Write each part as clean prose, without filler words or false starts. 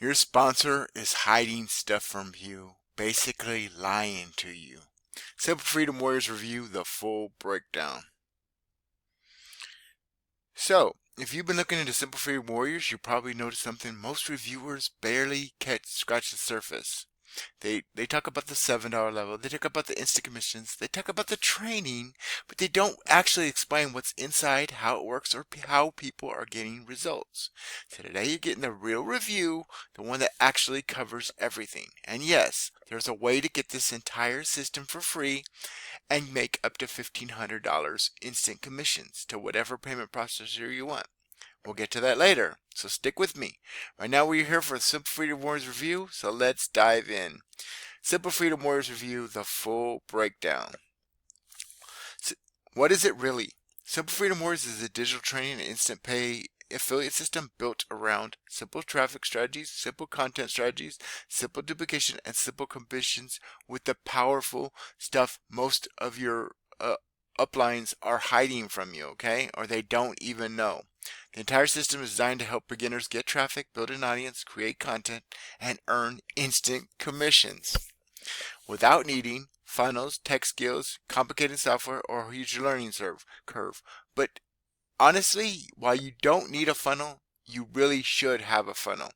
Your sponsor is hiding stuff from you, basically lying to you. Simple Freedom Warriors review the full breakdown. So, if you've been looking into Simple Freedom Warriors, you probably noticed something most reviewers barely scratch the surface. They talk about the $7 level, they talk about the instant commissions, they talk about the training, but they don't actually explain what's inside, how it works, or how people are getting results. So today you're getting the real review, the one that actually covers everything. And yes, there's a way to get this entire system for free and make up to $1,500 instant commissions to whatever payment processor you want. We'll get to that later, so stick with me. Right now we're here for a Simple Freedom Warriors review, so let's dive in. Simple Freedom Warriors review, the full breakdown. So, what is it really? Simple Freedom Warriors is a digital training and instant pay affiliate system built around simple traffic strategies, simple content strategies, simple duplication, and simple commissions with the powerful stuff most of your uplines are hiding from you, okay? Or they don't even know. The entire system is designed to help beginners get traffic, build an audience, create content, and earn instant commissions without needing funnels, tech skills, complicated software, or a huge learning curve. But honestly, while you don't need a funnel, you really should have a funnel.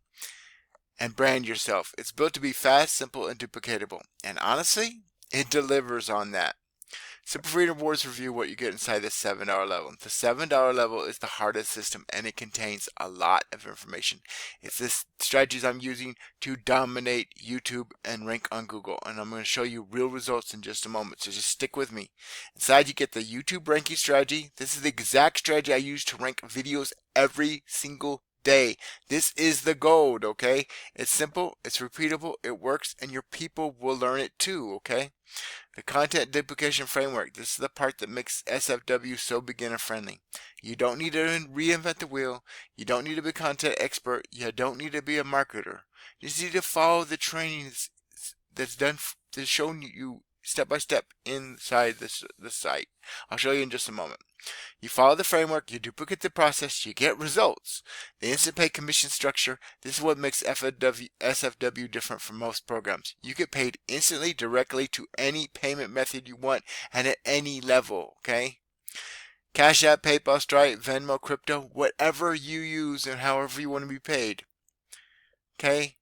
And brand yourself. It's built to be fast, simple, and duplicatable. And honestly, it delivers on that. Simple Freedom Warriors review what you get inside the $7 level. The $7 level is the hardest system, and it contains a lot of information. It's the strategies I'm using to dominate YouTube and rank on Google, and I'm going to show you real results in just a moment, so just stick with me. Inside you get the YouTube ranking strategy. This is the exact strategy I use to rank videos every single day. This is the gold, okay? It's simple, it's repeatable, it works, and your people will learn it too, okay? The content duplication framework. This is the part that makes SFW so beginner friendly. You don't need to reinvent the wheel. You don't need to be a content expert. You don't need to be a marketer. You just need to follow the training that's done, that's shown you step by step inside the site. I'll show you in just a moment. You follow the framework, you duplicate the process, you get results. The instant pay commission structure, this is what makes SFW different from most programs. You get paid instantly, directly to any payment method you want and at any level, okay? Cash App, PayPal, Stripe, Venmo, crypto, whatever you use and however you want to be paid, okay?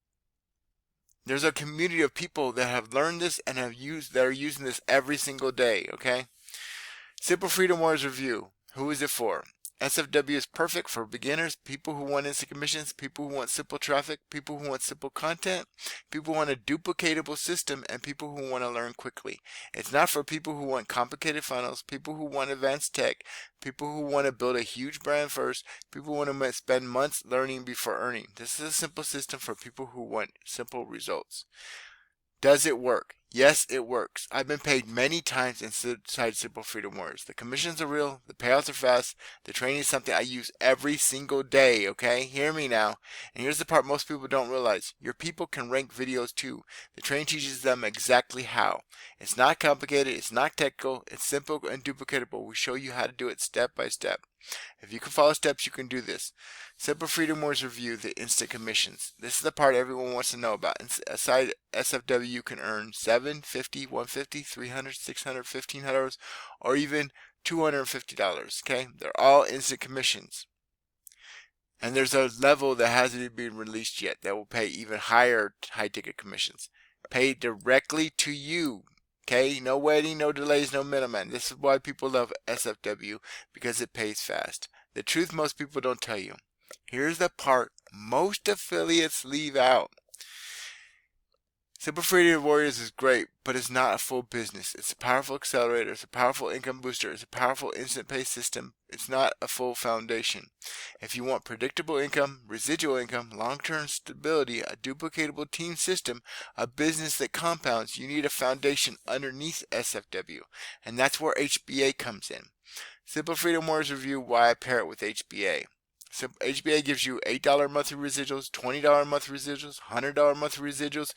There's a community of people that have learned this and that are using this every single day, okay? Simple Freedom Warriors review. Who is it for? SFW is perfect for beginners, people who want instant commissions, people who want simple traffic, people who want simple content, people who want a duplicatable system, and people who want to learn quickly. It's not for people who want complicated funnels, people who want advanced tech, people who want to build a huge brand first, people who want to spend months learning before earning. This is a simple system for people who want simple results. Does it work? Yes, it works. I've been paid many times inside Simple Freedom Warriors. The commissions are real, the payouts are fast, the training is something I use every single day, okay? Hear me now. And here's the part most people don't realize. Your people can rank videos too. The training teaches them exactly how. It's not complicated, it's not technical, it's simple and duplicatable. We show you how to do it step by step. If you can follow steps, you can do this. Simple Freedom Warriors review, the instant commissions. This is the part everyone wants to know about. Inside SFW, you can earn $7, $50, $150, $300, $600, $1,500, or even $250. Okay, they're all instant commissions. And there's a level that hasn't been released yet that will pay even higher high-ticket commissions. Paid directly to you. Okay, no waiting, no delays, no middleman. This is why people love SFW, because it pays fast. The truth most people don't tell you. Here's the part most affiliates leave out. Simple Freedom Warriors is great, but it's not a full business. It's a powerful accelerator, it's a powerful income booster, it's a powerful instant pay system. It's not a full foundation. If you want predictable income, residual income, long-term stability, a duplicatable team system, a business that compounds, you need a foundation underneath SFW. And that's where HBA comes in. Simple Freedom Warriors review why I pair it with HBA. So HBA gives you $8 monthly residuals, $20 monthly residuals, $100 monthly residuals.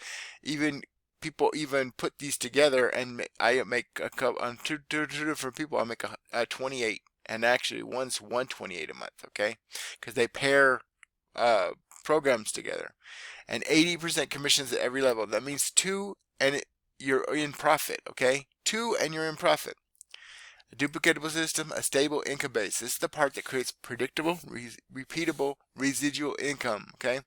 People even put these together, and I make a couple on two different people. I make a 28, and actually one's 128 a month. Okay, because they pair programs together. And 80% commissions at every level. That means 2 and you're in profit, okay? 2 and you're in profit. A duplicatable system, a stable income base. This is the part that creates predictable, repeatable residual income, okay?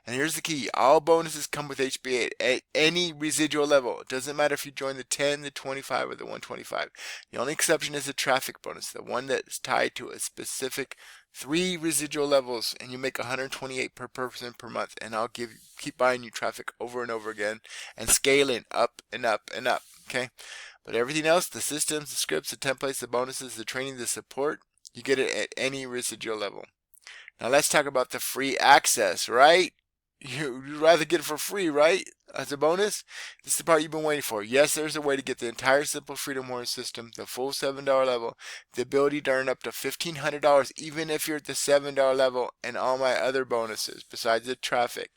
And here's the key. All bonuses come with HBA at any residual level. It doesn't matter if you join the 10, the 25, or the 125. The only exception is the traffic bonus, the one that's tied to a specific 3 residual levels, and you make 128 per person per month, and I'll keep buying you traffic over and over again and scaling up and up and up, okay? But everything else, the systems, the scripts, the templates, the bonuses, the training, the support, you get it at any residual level. Now let's talk about the free access, right? You'd rather get it for free, right? As a bonus? This is the part you've been waiting for. Yes, there's a way to get the entire Simple Freedom Warrior system, the full $7 level, the ability to earn up to $1,500 even if you're at the $7 level, and all my other bonuses besides the traffic.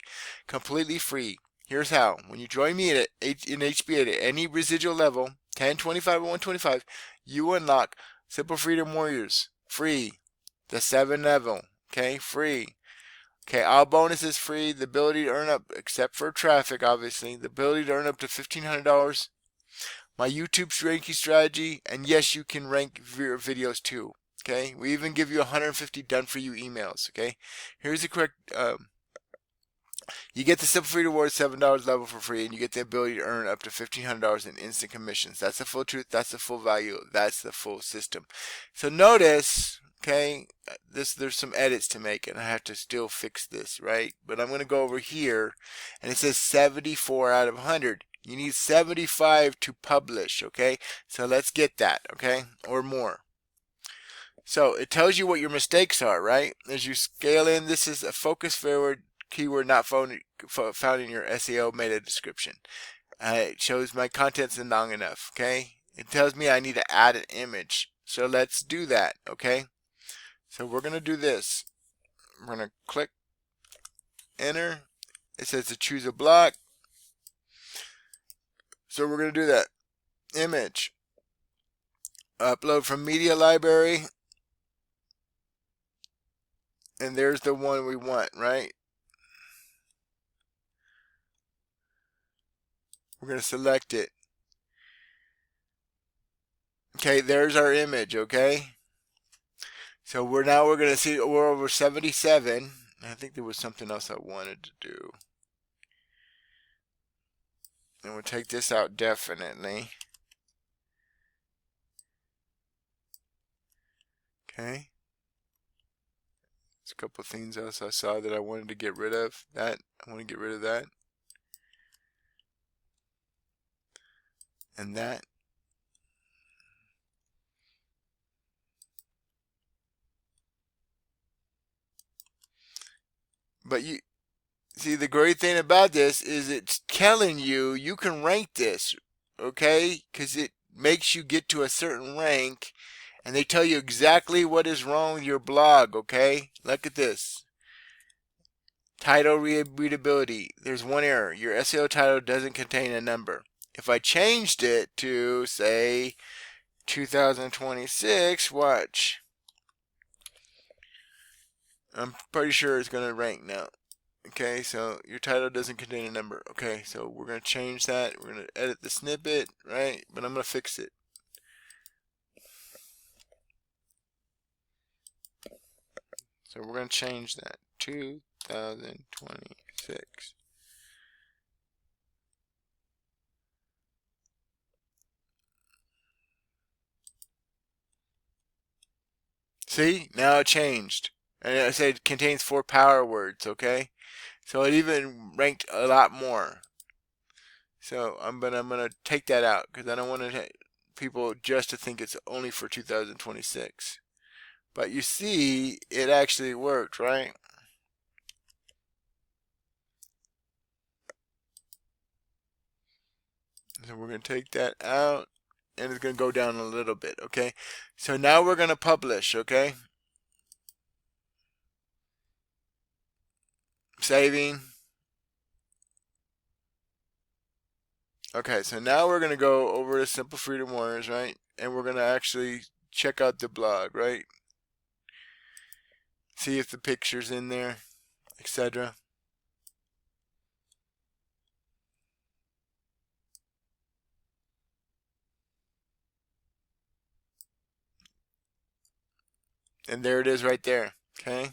Completely free. Here's how. When you join me in HBA at any residual level, 10, 25, or 125, you unlock Simple Freedom Warriors. Free. The 7 level. Okay? Free. Okay, all bonuses free. The ability to earn up, except for traffic, obviously. The ability to earn up to $1,500. My YouTube ranking strategy. And yes, you can rank your videos too. Okay? We even give you 150 done for you emails. Okay? Here's the correct... you get the Simple Freedom Warrior $7 level for free, and you get the ability to earn up to $1,500 in instant commissions. That's the full truth. That's the full value. That's the full system. So notice, okay, there's some edits to make, and I have to still fix this, right? But I'm going to go over here, and it says 74 out of 100. You need 75 to publish, okay? So let's get that, okay, or more. So it tells you what your mistakes are, right? As you scale in, this is a focus forward keyword not found in your SEO meta description. It shows my content's long enough, okay? It tells me I need to add an image. So let's do that, okay? So we're going to do this. We're going to click enter. It says to choose a block. So we're going to do that. Image. Upload from media library. And there's the one we want, right? We're going to select it. Okay, there's our image, okay? So we're going to see we're over 77. I think there was something else I wanted to do. And we'll take this out definitely. Okay. There's a couple of things else I saw that I wanted to get rid of. I want to get rid of that. And that. But you see, the great thing about this is it's telling you you can rank this, okay? Because it makes you get to a certain rank, and they tell you exactly what is wrong with your blog, okay? Look at this. Title readability. There's one error. Your SEO title doesn't contain a number. If I changed it to, say, 2026, watch. I'm pretty sure it's going to rank now. Okay, so your title doesn't contain a number. Okay, so we're going to change that. We're going to edit the snippet, right? But I'm going to fix it. So we're going to change that. 2026. See, now it changed. And I said it contains 4 power words, okay? So it even ranked a lot more. So I'm gonna take that out because I don't want people just to think it's only for 2026. But you see, it actually worked, right? So we're gonna take that out, and it's gonna go down a little bit, okay? So now we're gonna publish, okay? Saving. Okay, so now we're gonna go over to Simple Freedom Warriors, right? And we're gonna actually check out the blog, right? See if the picture's in there, etc. And there it is right there. Okay.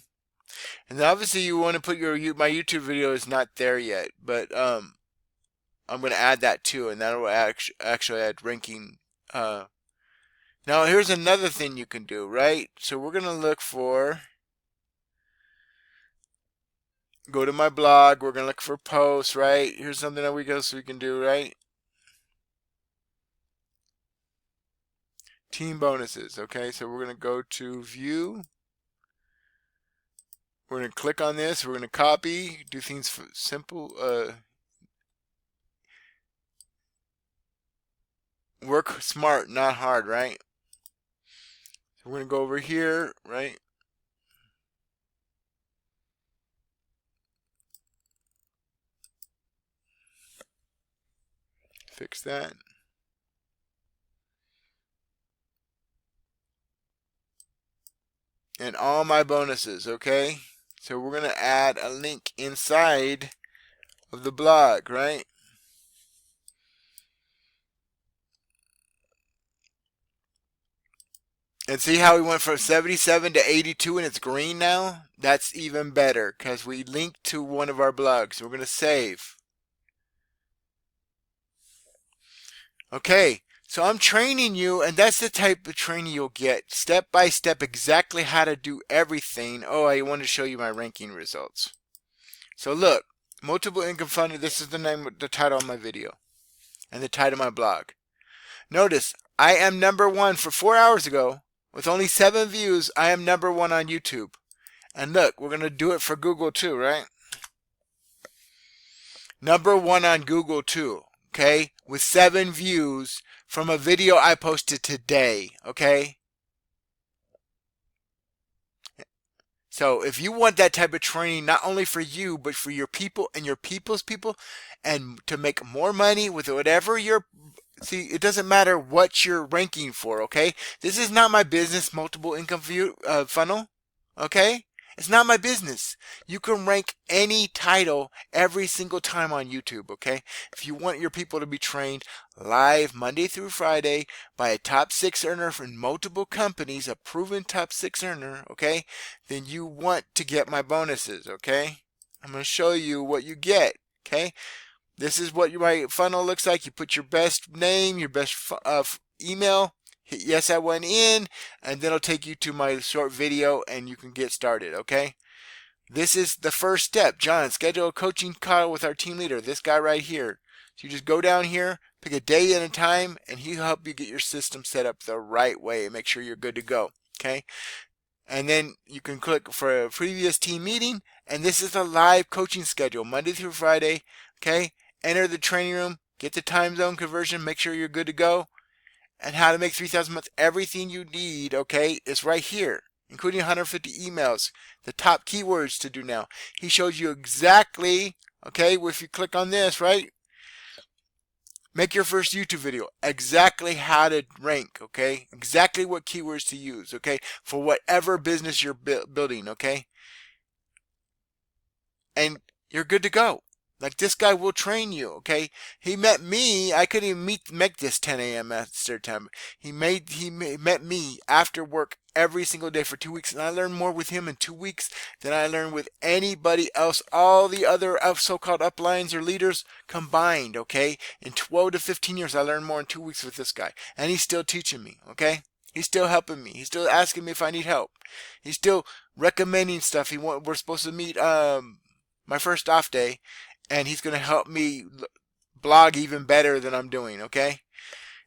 And then obviously you want to put my YouTube video is not there yet, but I'm going to add that too, and that will actually add ranking. Now here's another thing you can do, right? So we're going to look for, go to my blog, we're going to look for posts, right? Here's something that we can do, right? Team bonuses, okay? So we're going to go to view. We're going to click on this, we're going to copy, do things simple, work smart, not hard, right? So we're going to go over here, right? Fix that. And all my bonuses, okay? So we're going to add a link inside of the blog, right? And see how we went from 77 to 82 and it's green now? That's even better because we linked to one of our blogs. We're going to save. Okay, so I'm training you, and that's the type of training you'll get. Step by step, exactly how to do everything. Oh, I want to show you my ranking results. So look, multiple income funnel. This is the title of my video and the title of my blog. Notice, I am number one for 4 hours ago. With only 7 views, I am number one on YouTube. And look, we're going to do it for Google too, right? Number one on Google too, okay? With 7 views from a video I posted today, okay? So if you want that type of training, not only for you, but for your people and your people's people, and to make more money with whatever you're, see, it doesn't matter what you're ranking for, okay? This is not my business, multiple income funnel, okay? It's not my business. You can rank any title every single time on YouTube, okay? If you want your people to be trained live Monday through Friday by a top 6 earner from multiple companies, a proven top 6 earner, okay? Then you want to get my bonuses, okay? I'm going to show you what you get, okay? This is what my funnel looks like. You put your best name, your best email, hit yes, I went in, and then it'll take you to my short video and you can get started, okay? This is the first step. John, schedule a coaching call with our team leader, this guy right here. So you just go down here, pick a day and a time, and he'll help you get your system set up the right way and make sure you're good to go, okay? And then you can click for a previous team meeting, and this is a live coaching schedule, Monday through Friday, okay? Enter the training room, get the time zone conversion, make sure you're good to go, and how to make 3,000 a month. Everything you need, okay, is right here, including 150 emails, the top keywords to do now. He shows you exactly, okay, if you click on this, right, make your first YouTube video, exactly how to rank, okay, exactly what keywords to use, okay, for whatever business you're building, okay, and you're good to go. Like, this guy will train you, okay? He met me. I couldn't even make this 10 a.m. Eastern time. He met me after work every single day for 2 weeks, and I learned more with him in 2 weeks than I learned with anybody else. All the other so-called uplines or leaders combined, okay? In 12 to 15 years, I learned more in 2 weeks with this guy, and he's still teaching me, okay? He's still helping me. He's still asking me if I need help. He's still recommending stuff. We're supposed to meet my first off day, and he's going to help me blog even better than I'm doing, okay?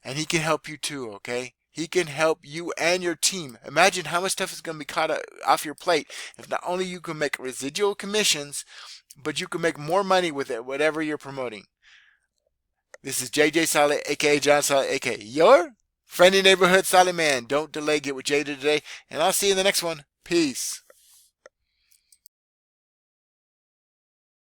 And he can help you too, okay? He can help you and your team. Imagine how much stuff is going to be caught off your plate if not only you can make residual commissions, but you can make more money with it, whatever you're promoting. This is JJ Solid, aka John Solid, aka your friendly neighborhood solid man. Don't delay, get with Jay today, and I'll see you in the next one. Peace.